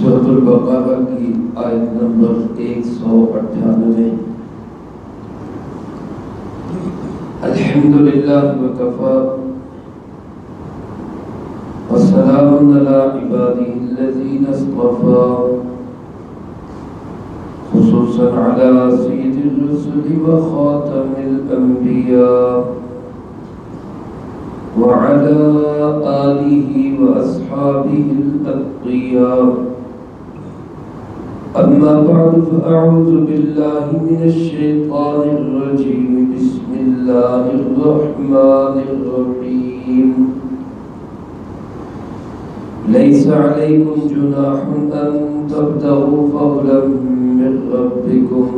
سورۃ البقرہ کی آیت نمبر 198۔ الحمدللہ وکفی والسلام علی عبادہ الذین اصطفی، خصوصا علی سید الرسل وخاتم الانبیاء وعلى آلہ واصحابہ الاتقیاء۔ اما بعد فاعوذ باللہ من الشیطان الرجیم، بسم اللہ الرحمن الرحیم۔ لیس علیکم جناح ان تبتغوا فضلا من ربکم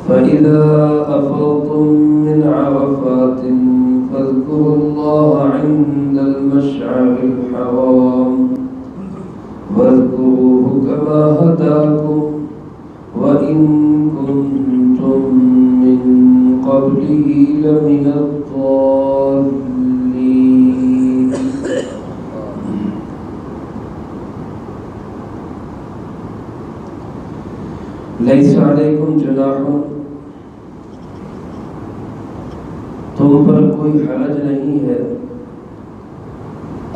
فإذا أفضتم من عرفات فاذكروا الله عند المشعر الحرام واذكروه كما هداكم وإن كنتم من قبله لمن الضالين۔ لیس علیکم جناح، تم پر کوئی حرج نہیں ہے،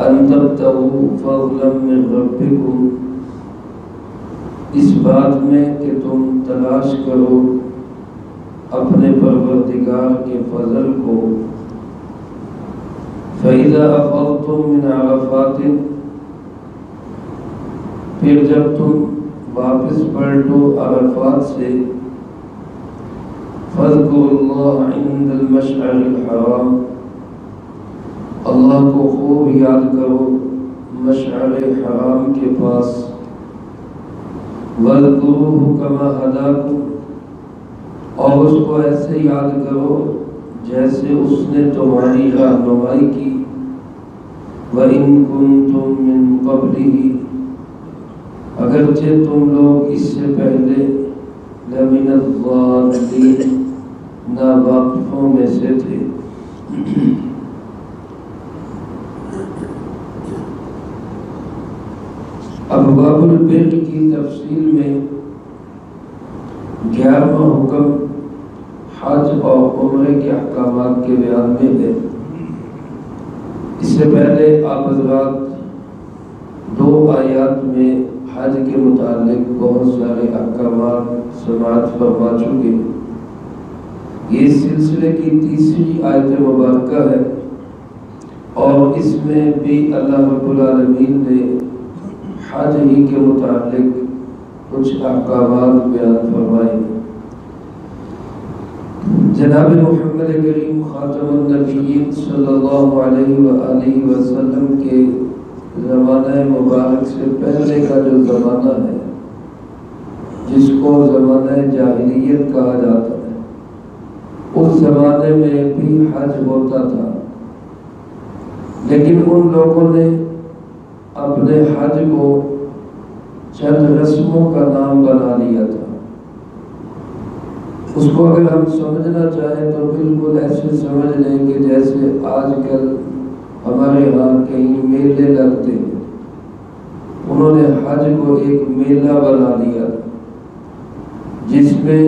ان تبتغوا فضلا من ربکم، اس بات میں کہ تم تلاش کرو اپنے پروردگار کے فضل کو۔ فَإِذَا أَفَضْتُم مِّنْ عَرَفَاتٍ، پھر جب تم واپس پلٹو عرفات سے، فَاذْكُرُوا اللَّهَ عِندَ الْمَشْعَرِ الْحَرَامِ، اللہ کو خوب یاد کرو مشعر حرام کے پاس۔ وَاذْكُرُوهُ كَمَا هَدَاكُمْ، اور اس کو ایسے یاد کرو جیسے اس نے تمہاری رہنمائی کی۔ وَإِن كُنتُم مِّن قَبْلِهِ، اگرچہ تم لوگ اس سے پہلے لَمِنَ الضَّالِّينَ، ناواقفوں میں سے تھے۔ ابواب البر کی تفصیل میں 11واں حکم حج اور عمرے کے احکامات کے بیان میں ہے۔ اس سے پہلے آپ حضرات 2 آیات میں حج کے متعلق بہت سارے احکامات سماعت فرما چکے۔ یہ سلسلے کی 3ری آیت مبارکہ ہے، اور اس میں بھی اللہ رب العالمین نے حج ہی کے متعلق کچھ احکامات بیان فرمائے۔ جناب محمد کریم خاتم النبیین صلی اللہ علیہ وآلہ وسلم کے زمانہ مبارک سے پہلے کا جو زمانہ ہے، جس کو زمانہ جاہلیت کہا جاتا ہے، اس زمانے میں بھی حج ہوتا تھا، لیکن ان لوگوں نے اپنے حج کو چند رسموں کا نام بنا لیا تھا۔ اس کو اگر ہم سمجھنا چاہیں تو بالکل ایسے سمجھ لیں کہ جیسے آج کل ہمارے ہاں کہیں میلے لگتے ہیں، انہوں نے حج کو ایک میلہ بنا دیا، جس میں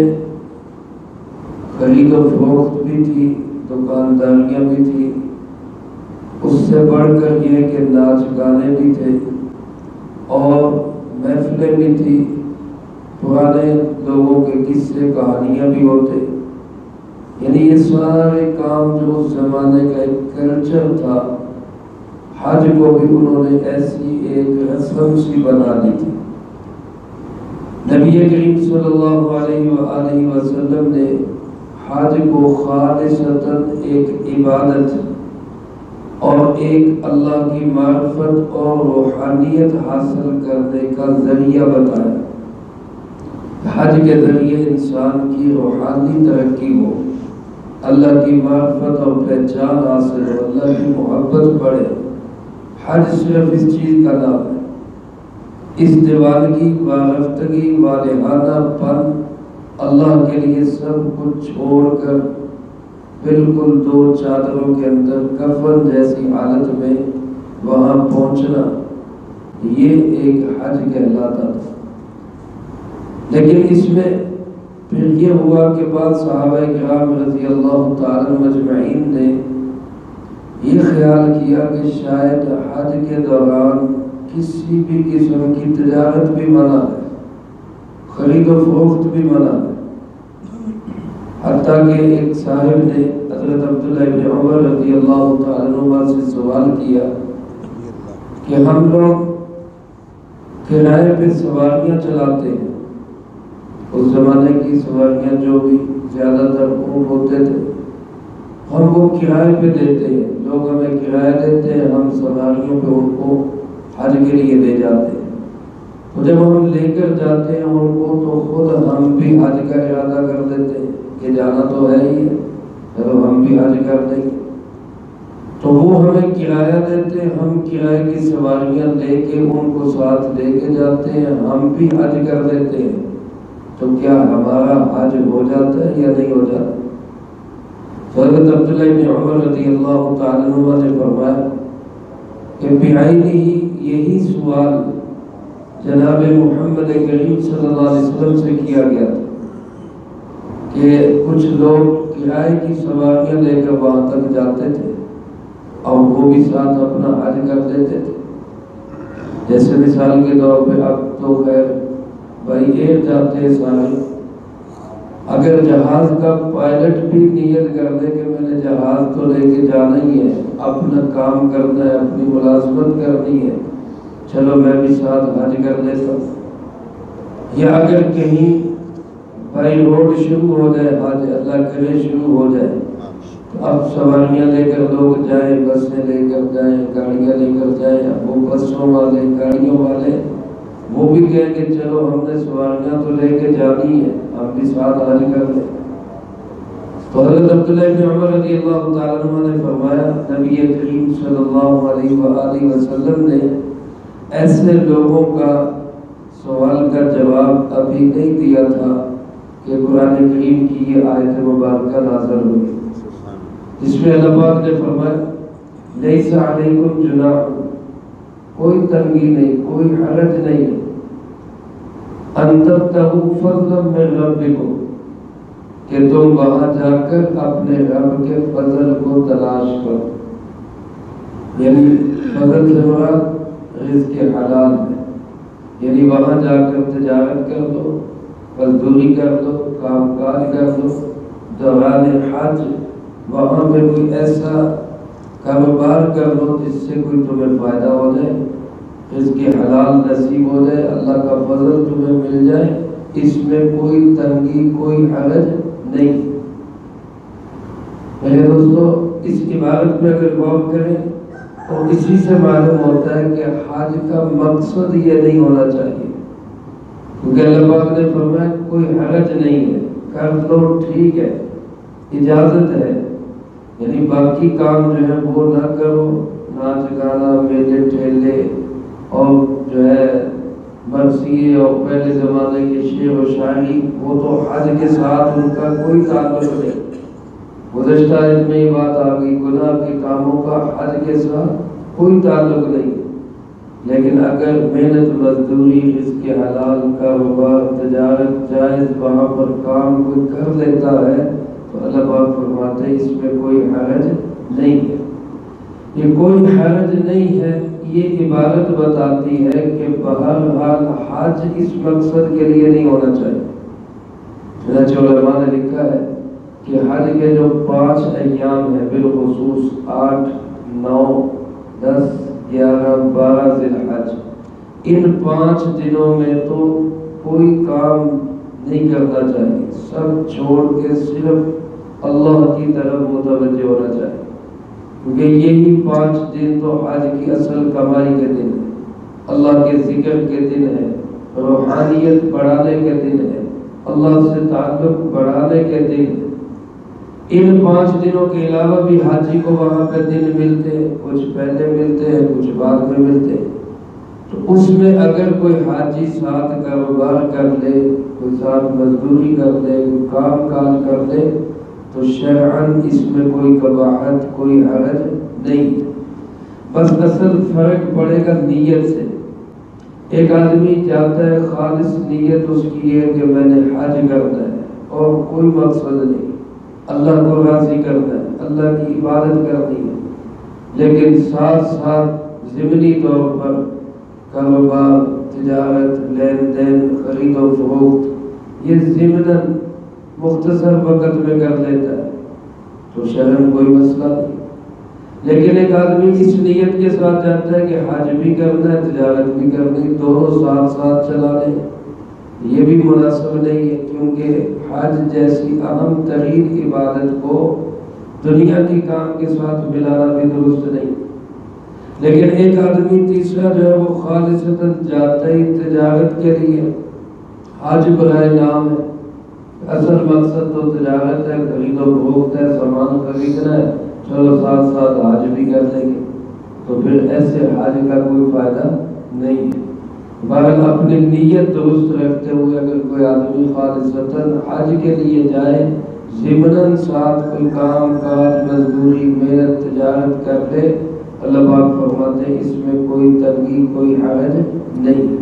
خرید و فروخت بھی تھی، دکانداریاں بھی تھی، اس سے بڑھ کر یہ کہ ناچ گانے بھی تھے اور محفلیں بھی تھی، پرانے لوگوں کے قصے کہانیاں بھی ہوتے، یعنی یہ سارے کام جو اس زمانے کا ایک کلچر تھا، حج کو بھی انہوں نے ایسی ایک رسم سی بنا دی تھی۔ نبی کریم صلی اللہ علیہ وآلہ وسلم نے حج کو خالصتاً ایک عبادت اور ایک اللہ کی معرفت اور روحانیت حاصل کرنے کا ذریعہ بتایا۔ حج کے ذریعے انسان کی روحانی ترقی ہو، اللہ کی معرفت اور پہچان حاصل ہو، اللہ کی محبت بڑھے۔ حج صرف اس چیز کا نام ہے، اس دیوانگی، وارفتگی، والہانہ پن، اللہ کے لیے سب کچھ چھوڑ کر بالکل 2 چادروں کے اندر کفن جیسی حالت میں وہاں پہنچنا، یہ ایک حج کہلاتا تھا۔ لیکن اس میں پھر یہ ہوا کہ بعض صحابہ کرام رضی اللہ تعالی مجمعین نے یہ خیال کیا کہ شاید حج کے دوران کسی بھی قسم کی تجارت بھی منع ہے، خرید و فروخت بھی منع ہے۔ حتیٰ کہ ایک صاحب نے حضرت عبداللہ ابن عمر رضی اللہ تعالی عنہ سے سوال کیا کہ ہم لوگ کرائے پہ سواریاں چلاتے ہیں، اس زمانے کی سواریاں جو بھی زیادہ تر اونٹ ہوتے تھے، ہم وہ کرائے پہ دیتے ہیں، لوگ ہمیں کرایہ دیتے ہیں، ہم سواریوں پہ ان کو حج کے لیے لے جاتے ہیں۔ تو جب ہم لے کر جاتے ہیں ان کو تو خود ہم بھی حج کا ارادہ کر دیتے ہیں کہ جانا تو ہے ہی ہے، چلو ہم بھی حج کر دیں گے۔ تو وہ ہمیں کرایہ دیتے ہیں، ہم کرایے کی سواریاں لے کے ان کو ساتھ لے کے جاتے ہیں، ہم بھی حج کر دیتے ہیں۔ تو کیا ہمارا حج ہو جاتا ہے یا نہیں ہو جاتا؟ حضرت عبداللہ بن عمر رضی اللہ تعالیٰ عنہ نے فرمایا کہ بعینہ یہی سوال جناب محمد کریم صلی اللہ علیہ وسلم سے کیا گیا تھا کہ کچھ لوگ کرائے کی سواریاں لے کر وہاں تک جاتے تھے اور وہ بھی ساتھ اپنا حج کر دیتے تھے۔ جیسے مثال کے طور پہ اب تو خیر بھائی ایئر جاتے ہیں سارے، اگر جہاز کا پائلٹ بھی نیت کر دے کہ میں نے جہاز تو لے کے جانا ہی ہے، اپنا کام کرنا ہے، اپنی ملازمت کرنی ہے، چلو میں بھی ساتھ حج کر لیتا ہوں۔ یا اگر کہیں بھائی روڈ شروع ہو جائے، حج اللہ کرے شروع ہو جائے، تو اب سواریاں لے کر لوگ جائیں، بسیں لے کر جائیں، گاڑیاں لے کر جائیں، اب وہ بسوں والے گاڑیوں والے وہ بھی کہیں کہ چلو ہم نے سواریاں تو لے کے جانی ہے، ہم بھی ساتھ حج کر لیں۔ تو حضرت عبداللہ بن عمر رضی اللہ تعالیٰ عنہ نے فرمایا نبی کریم صلی اللہ علیہ وآلہ وسلم نے ایسے لوگوں کا سوال کا جواب ابھی نہیں دیا تھا کہ قرآن کریم کی یہ آیت مبارکہ نازل ہوئی، جس میں اللہ پاک نے فرمایا لیس علیکم جناح، کوئی تنگی نہیں، کوئی حرج نہیں، ان تبتغوا فضلا من ربکم، کہ تم وہاں جا کر اپنے رب کے فضل کو تلاش کرو۔ یعنی فضل سے مراد رزق حلال ہے، یعنی وہاں جا کر تجارت کر دو، مزدوری کر دو، کام کاج کر دو، دوران حج وہاں پہ کوئی ایسا کاروبار کر دو جس سے کوئی تمہیں فائدہ ہو جائے، رزق حلال نصیب ہو جائے، اللہ کا فضل تمہیں مل جائے، اس میں کوئی تنگی کوئی حرج نہیں۔ میرے دوستو اس عبارت میں اگر غور کریں تو اسی سے معلوم ہوتا ہے کہ حج کا مقصد یہ نہیں ہونا چاہیے، کیونکہ اللہ پاک نے فرمایا کوئی حرج نہیں ہے، کر لو ٹھیک ہے، اجازت ہے، یعنی باقی کام جو ہے وہ نہ کرو، ناچ گانا میلے ٹھیلے اور جو ہے مرثیے اور پہلے زمانے کے شعر و شاعری، وہ تو حج کے ساتھ ان کا کوئی تعلق نہیں۔ گزشتہ اس میں یہ بات آ گئی، گناہ کے کاموں کا حج کے ساتھ کوئی تعلق نہیں، لیکن اگر محنت مزدوری رزق حلال کاروبار تجارت جائز وہاں پر کام کوئی کر لیتا ہے تو اللہ پاک فرماتے ہیں اس میں کوئی حرج نہیں ہے۔ یہ کوئی حرج نہیں ہے یہ عبارت بتاتی ہے کہ بہرحال حج اس مقصد کے لیے نہیں ہونا چاہیے۔ چنانچہ علماء نے لکھا ہے کہ حج کے جو 5 ایام ہیں بالخصوص 8 9 10 11 12 ذی الحج، ان 5 دنوں میں تو کوئی کام نہیں کرنا چاہیے، سب چھوڑ کے صرف اللہ کی طرف متوجہ ہونا چاہیے، کیونکہ یہی 5 دن تو حج کی اصل کمائی کے دن ہے، اللہ کے ذکر کے دن ہے، روحانیت بڑھانے کے دن ہے، اللہ سے تعلق بڑھانے کے دن ہے۔ ان 5 دنوں کے علاوہ بھی حاجی کو وہاں پہ دن ملتے ہیں، کچھ پہلے ملتے ہیں کچھ بعد میں ملتے ہیں، تو اس میں اگر کوئی حاجی ساتھ کاروبار کر لے، کوئی ساتھ مزدوری کر لے، کوئی کام کاج کر لے تو شرعاً اس میں کوئی قباحت کوئی حرج نہیں، بس اصل فرق پڑے گا نیت سے ایک آدمی جاتا ہے خالص نیت اس کی ہے کہ میں نے حج کرنا ہے اور کوئی مقصد نہیں، اللہ کو راضی کرنا ہے، اللہ کی عبادت کرنی ہے، لیکن ساتھ ساتھ ضمنی طور پر کاروبار، تجارت، لین دین، خرید و فروخت یہ ضمناً مختصر وقت میں کر لیتا ہے تو شرم کوئی مسئلہ نہیں۔ لیکن ایک آدمی اس نیت کے ساتھ جاتا ہے کہ حج بھی کرنا ہے، تجارت بھی کرنی ہے، دونوں ساتھ ساتھ چلا لیں، یہ بھی مناسب نہیں ہے، کیونکہ حج جیسی اہم ترین عبادت کو دنیا کے کام کے ساتھ ملانا بھی درست نہیں۔ لیکن ایک آدمی تیسرا جو ہے وہ خالصتاً جاتا ہی تجارت کے لیے، حج برائے نام ہے، اصل مقصد تو تجارت ہے، خرید و فروخت ہے، سامان خریدنا ہے، چلو ساتھ ساتھ حج بھی کر لیں گے، تو پھر ایسے حج کا کوئی فائدہ نہیں ہے۔ بہرحال اپنی نیت درست رکھتے ہوئے اگر کوئی آدمی خالصتاً حج کے لیے جائے، ضمناً ساتھ کوئی کام کاج، مزدوری، محنت، تجارت کر لے، اللہ پاک فرماتے ہیں اس میں کوئی تنگی، کوئی حرج نہیں۔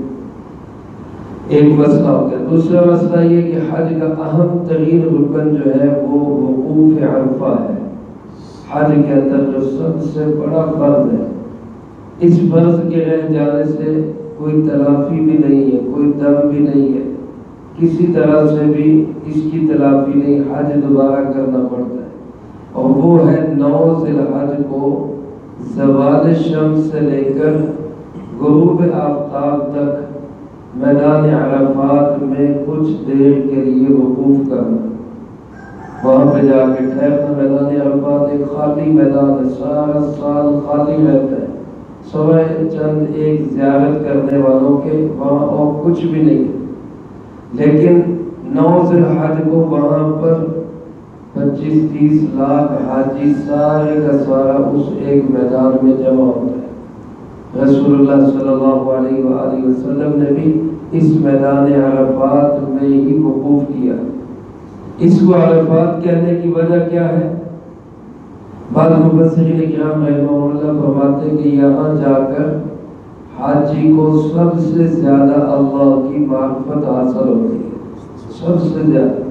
ایک مسئلہ ہو گیا۔ دوسرا مسئلہ یہ کہ حج کا اہم ترین رکن جو ہے وہ وقوف عرفہ ہے۔ حج کے اندر جو سب سے بڑا فرض ہے، اس فرض کے رہ جانے سے کوئی تلافی بھی نہیں ہے، کوئی دم بھی نہیں ہے، کسی طرح سے بھی اس کی تلافی نہیں، حج دوبارہ کرنا پڑتا ہے، اور وہ ہے 9 ذی الحج کو زوال شمس سے لے کر غروب آفتاب تک میدان عرفات میں کچھ دیر کے لیے وقوف کرنا، وہاں پہ جا کے ٹھہرنا۔ میدان عرفات ایک خالی میدان ہے، سارا سال خالی رہتا ہے، سوائے چند ایک زیارت کرنے والوں کے، وہاں اور کچھ بھی نہیں ہے۔ لیکن 9 ذی الحج کو وہاں پر 25-30 لاکھ حاجی سارے کا سارا اس ایک میدان میں جمع ہوتا ہے۔ رسول اللہ صلی اللہ علیہ وآلہ وسلم نے بھی اس میدان عرفات میں ہی وقوف کیا۔ اس کو عرفات کہنے کی وجہ کیا ہے؟ بعض مفسرین کرام رحمہ اللہ فرماتے ہیں کہ یہاں جا کر حاجی کو سب سے زیادہ اللہ کی معرفت حاصل ہوتی ہے، سب سے زیادہ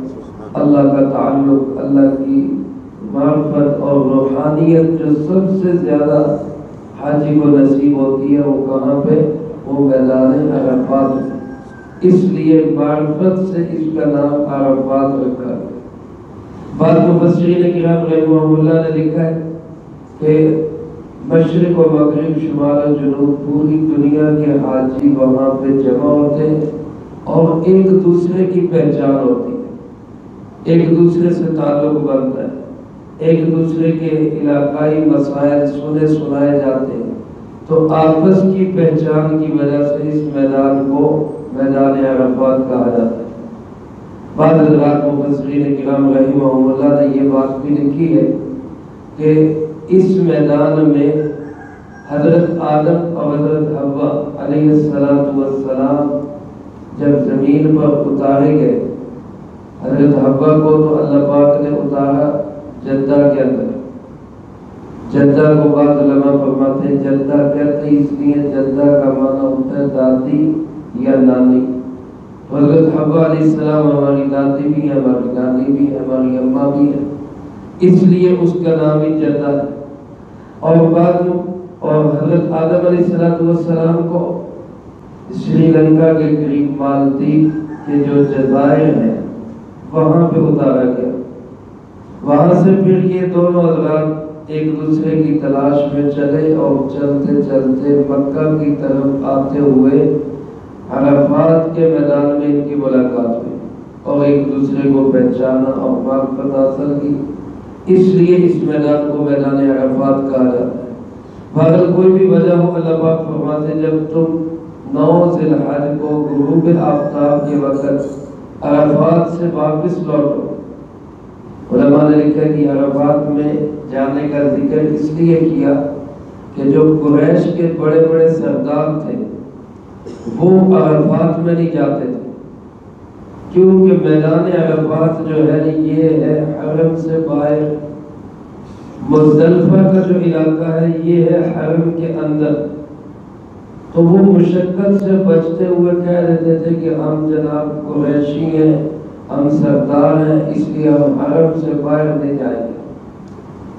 اللہ کا تعلق، اللہ کی معرفت اور روحانیت جو سب سے زیادہ حاجی کو نصیب ہوتی ہے، وہ کہاں پہ؟ وہ میدان عرفات میں۔ اس لیے معرفت سے اس کا نام عرفات رکھا۔ بعض مفسرین کرام رحمہ اللہ نے لکھا ہے کہ مشرق و مغرب، شمال و جنوب، پوری دنیا کے حاجی وہاں پہ جمع ہوتے ہیں اور ایک دوسرے کی پہچان ہوتی ہے، ایک دوسرے سے تعلق بنتا ہے، ایک دوسرے کے علاقائی مسائل سنے سنائے جاتے ہیں، تو آپس کی پہچان کی وجہ سے اس میدان کو میدان عرفات کہا جاتا ہے۔ بعض حضرات مفسرین کرام رحمہ اللہ نے یہ بات بھی لکھی ہے کہ اس میدان میں حضرت آدم اور حضرت حوا علیہ السلام جب زمین پر اتارے گئے، حضرت حوا کو تو اللہ پاک نے اتارا جدہ کے اندر۔ جدہ کو بعض علماء فرماتے ہیں جدہ کہتے ہیں اس لیے جدہ کا معنی ہوتا ہے دادی یا نانی۔ حضرت حوا علیہ السلام ہماری دادی بھی ہے، ہماری نانی بھی ہے، ہماری اماں بھی ہے، اس لیے اس کا نام ہی جدہ ہے۔ اور حضرت آدم علیہ السلام کو سری لنکا کے قریب مالدیپ کے جو جزائر ہیں وہاں پہ اتارا گیا۔ وہاں سے پھر یہ دونوں حضرات ایک دوسرے کی تلاش میں چلے اور چلتے چلتے مکہ کی طرف آتے ہوئے عرفات کے میدان میں ان کی ملاقات ہوئی اور ایک دوسرے کو پہچانا اور معرفت حاصل کی، اس لیے اس میدان کو میدان عرفات کہا جاتا ہے۔ بہرحال کوئی بھی وجہ ہو، اللہ پاک فرماتے ہیں جب تم 9 ذی الحج کو غروب آفتاب کے وقت عرفات سے واپس لوٹو۔ علماء نے لکھا کہ عرفات میں جانے کا ذکر اس لیے کیا کہ جو قریش کے بڑے بڑے سردار تھے وہ عرفات میں نہیں جاتے تھے، کیونکہ میدان عرفات جو ہے یہ ہے حرم سے باہر، مزدلفہ کا جو علاقہ ہے یہ ہے حرم کے اندر، تو وہ مشقت سے بچتے ہوئے کہہ رہتے تھے کہ ہم جناب قریشی ہیں، ہم سردار ہیں، اس لیے ہم حرم سے باہر نہیں جائیں گے۔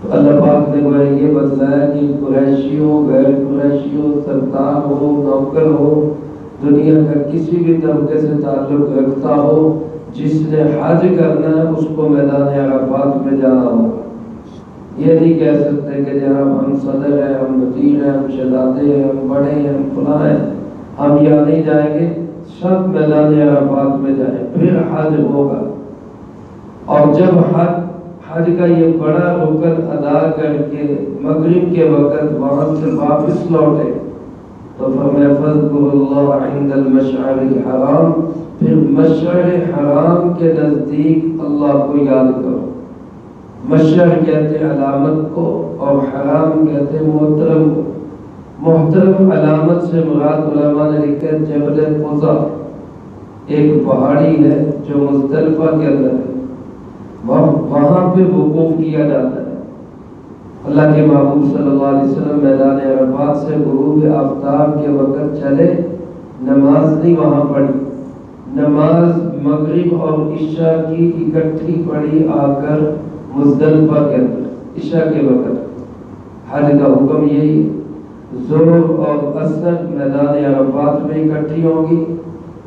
تو اللہ پاک نے وہ یہ بتلایا کہ قریشی ہو، غیر قریشی ہو، سردار ہو، نوکر ہو، دنیا کا کسی بھی طبقے سے تعلق رکھتا ہو، جس نے حج کرنا ہے اس کو میدان عرفات میں جانا ہوگا۔ یہ نہیں کہہ سکتے کہ جناب ہم صدر ہیں، ہم وزیر ہیں، ہم شہزادے ہیں، ہم بڑے ہیں، ہم فلاں ہیں، ہم یہاں نہیں جائیں گے، سب میدان عرفات میں جائیں، پھر حج ہوگا۔ اور جب حج کا یہ بڑا رکن ادا کر کے مغرب کے وقت وہاں سے واپس لوٹے تو فرمایا فاذکروا اللہ عند المشعر الحرام، پھر مشعر حرام کے نزدیک اللہ کو یاد کرو۔ مشعر کہتے ہیں علامت کو، اور حرام کہتے ہیں محترم کو۔ محترم علامت سے مراد علماء نے لکھا جبل قزا، ایک پہاڑی ہے جو مزدلفہ کے اندر ہے، وہاں پہ وقوف کیا جاتا ہے۔ اللہ کے محبوب صلی اللہ علیہ وسلم میدان عرفات سے غروب آفتاب کے وقت چلے، نماز نہیں وہاں پڑھی، نماز مغرب اور عشاء کی اکٹھی پڑھی آ کر مزدلفہ کے اندر عشاء کے وقت۔ حج کا حکم یہی ہے، ظہر اور عصر میدان عرفات میں اکٹھی ہوں گی،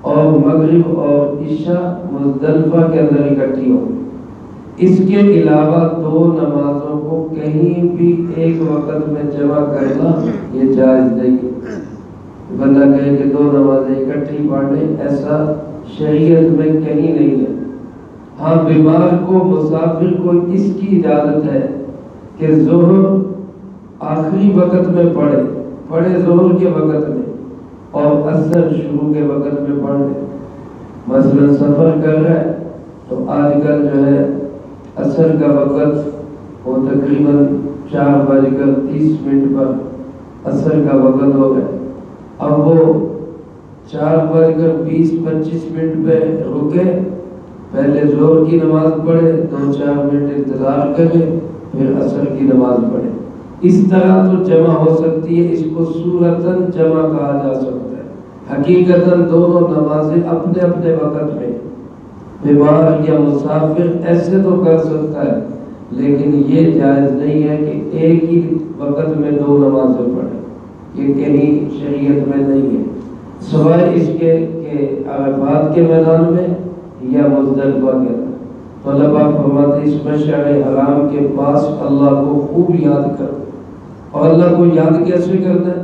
اور مغرب اور عشاء مزدلفہ کے اندر اکٹھی ہوں گی۔ اس کے علاوہ دو نمازوں کو کہیں بھی ایک وقت میں جمع کرنا یہ جائز نہیں ہے۔ بندہ کہے کہ دو نمازیں اکٹھی پڑھ لیں، ایسا شریعت میں کہیں نہیں ہے۔ ہاں بیمار کو، مسافر کو اس کی اجازت ہے کہ ظہر آخری وقت میں پڑھے ظہر کے وقت میں، اور عصر شروع کے وقت میں پڑھ لے۔ مثلا سفر کر رہا ہے تو آج کل جو ہے عصر کا وقت وہ تقریباً 4:30 پر عصر کا وقت ہو گیا، اب وہ 4:20-25 پہ رکے، پہلے ظہر کی نماز پڑھے، 2-4 منٹ انتظار کرے، پھر عصر کی نماز پڑھے۔ اس طرح تو جمع ہو سکتی ہے، اس کو صورتاً جمع کہا جا سکتا ہے۔ حقیقتاً دونوں نمازیں اپنے اپنے وقت میں بیمار یا مسافر ایسے تو کر سکتا ہے، لیکن یہ جائز نہیں ہے کہ ایک ہی وقت میں دو نمازیں پڑھے، یہ کہیں شریعت میں نہیں ہے، سوائے اس کے کہ عرفات کے میدان میں یا مزدلفہ کے اندر۔ تو اللہ پاک فرماتے اس مشعر حرام کے پاس اللہ کو خوب یاد کر، اور اللہ کو یاد کیسے کرنا ہے؟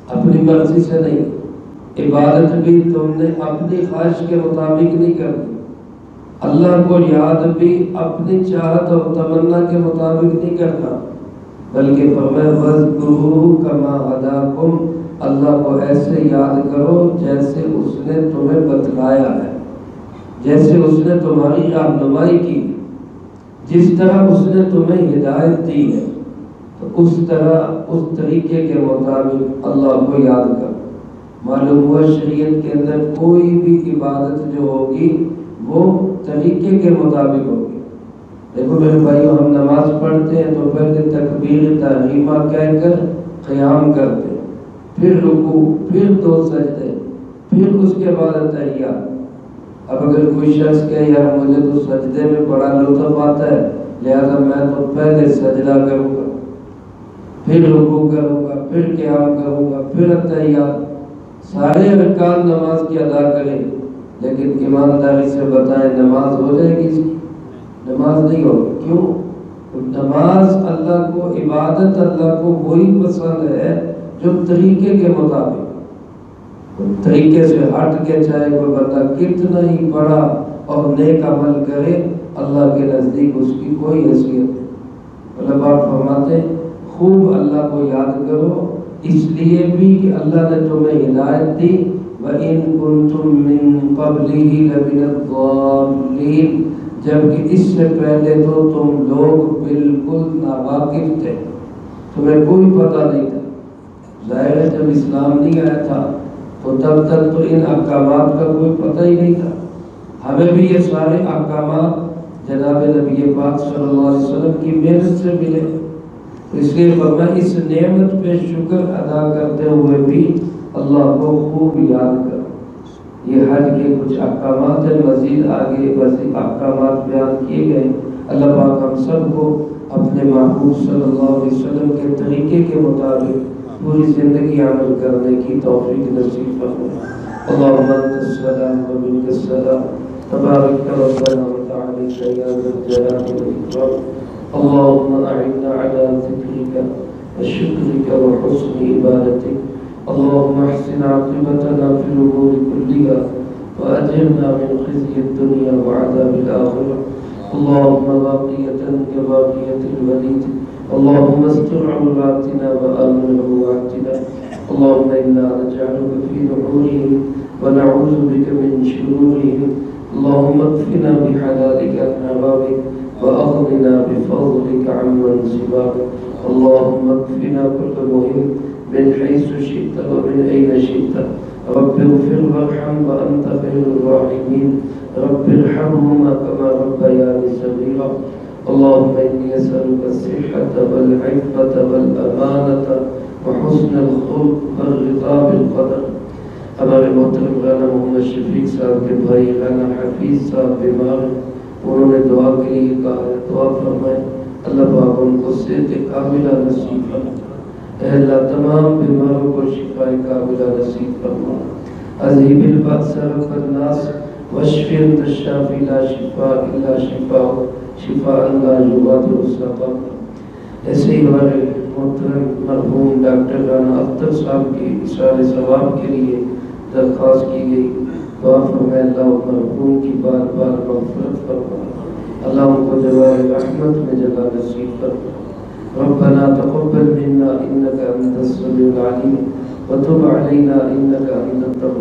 اپنی مرضی سے نہیں، عبادت بھی تم نے اپنی خواہش کے مطابق نہیں کرنی، اللہ کو یاد بھی اپنی چاہت اور تمنا کے مطابق نہیں کرنا، بلکہ فرمایا وَاذْكُرُوهُ كَمَا هَدَاكُمْ، اللہ کو ایسے یاد کرو جیسے اس نے تمہیں بتلایا ہے، جیسے اس نے تمہاری رہنمائی کی، جس طرح اس نے تمہیں ہدایت دی ہے، تو اس طرح اس طریقے کے مطابق اللہ کو یاد کرو۔ معلوم ہوا شریعت کے اندر کوئی بھی عبادت جو ہوگی وہ طریقے کے مطابق ہوگی۔ دیکھو میرے بھائیو، ہم نماز پڑھتے ہیں تو پہلے تکبیر تحریمہ کہہ کر قیام کرتے ہیں، پھر رکوع، پھر 2 سجدے، پھر اس کے بعد تحیات۔ اب اگر کوئی شخص کہے یار مجھے تو سجدے میں بڑا لطف آتا ہے، لہذا میں تو پہلے سجدہ کروں گا، پھر رکوع کروں گا، پھر قیام کروں گا، پھر تحیات، سارے ارکان نماز کی ادا کریں، لیکن ایمانداری سے بتائیں نماز ہو جائے گی؟ اس کی نماز نہیں ہوگی۔ کیوں؟ نماز اللہ کو، عبادت اللہ کو وہی پسند ہے جو طریقے کے مطابق، طریقے سے ہٹ کے چاہے کوئی بندہ کتنا ہی بڑا اور نیک عمل کرے، اللہ کے نزدیک اس کی کوئی حیثیت نہیں۔ اللہ پاک فرماتے ہیں خوب اللہ کو یاد کرو، اس لیے بھی کہ اللہ نے تمہیں ہدایت دی، وَإِن كُنتُم مِّن قَبْلِهِ لَمِنَ الضَّالِّينَ، جبکہ اس سے پہلے تو تم لوگ بالکل ناواقف تھے، تمہیں کوئی پتہ نہیں تھا۔ ظاہر ہے جب اسلام نہیں آیا تھا تو تب تک تو ان احکامات کا کوئی پتہ ہی نہیں تھا۔ ہمیں بھی یہ سارے احکامات جناب نبی پاک صلی اللہ علیہ وسلم کی محنت سے ملے، اس لیے فرمایا اس نعمت پہ شکر ادا کرتے ہوئے بھی اللہ کو خوب یاد کر۔ یہ حج کے کچھ احکامات ہیں، مزید آگے مزید احکامات بیان کیے گئے۔ اللہ پاک ہم سب کو اپنے محبوب صلی اللہ علیہ وسلم کے طریقے کے مطابق پوری زندگی عمل کرنے کی توفیق نصیب فرمائے۔ اللہم انت السلام و منک السلام تبارک ربنا وتعالی یا ذا الجلال والاکرام۔ اللہم اعنا علی ذکرک وشکرک وحسن عبادتک۔ اللہم احسن عاقبتنا فی الامور کلها وأجرنا من خزي الدنيا وعذاب الآخرة۔ اللهم باقية كباقية الوليد، اللهم استر عوراتنا وآمن روعاتنا، اللهم إنا نجعلك في نحورهم ونعوذ بك من شرورهم، اللهم اكفنا بحلالك عن حرامك وأغننا بفضلك عمن سواك، اللهم اكفنا كل مهم من حيث شئت ومن أين شئت، رب اغفر وارحم وأنت خير الراحمين، رب ارحمهما كما ربياني صغيرا، اللهم إني أسألك الصحة والعفة والأمانة وحسن الخلق والرضا بالقدر۔ ہمارے محترم رانا محمد شفیق صاحب کے بھائی رانا حفیظ صاحب بیمار ہیں، انہوں نے دعا کے لیے کہا ہے، دعا فرمائیں اللہ پاک ان کو صحت کاملہ نصیب فرمائے۔ اے اللہ تمام بیماروں کو شفا کاملہ نصیب فرما۔ عذیب الباس رب الناس واشف انت الشافی لا شفاء الا شفاء شفاء لا یغادر سقما۔ ایسے ہی ہمارے محترم مرحوم ڈاکٹر رانا اختر صاحب کی اصرار ثواب کے لیے درخواست کی گئی، دعا فرمائے اللہ مرحوم کی بار بار مغفرت فرما، اللہ ان کو جوار رحمت میں جگہ نصیب فرما۔ ربنا تقبل منا انك انت السميع العليم وتب علينا انك انت التواب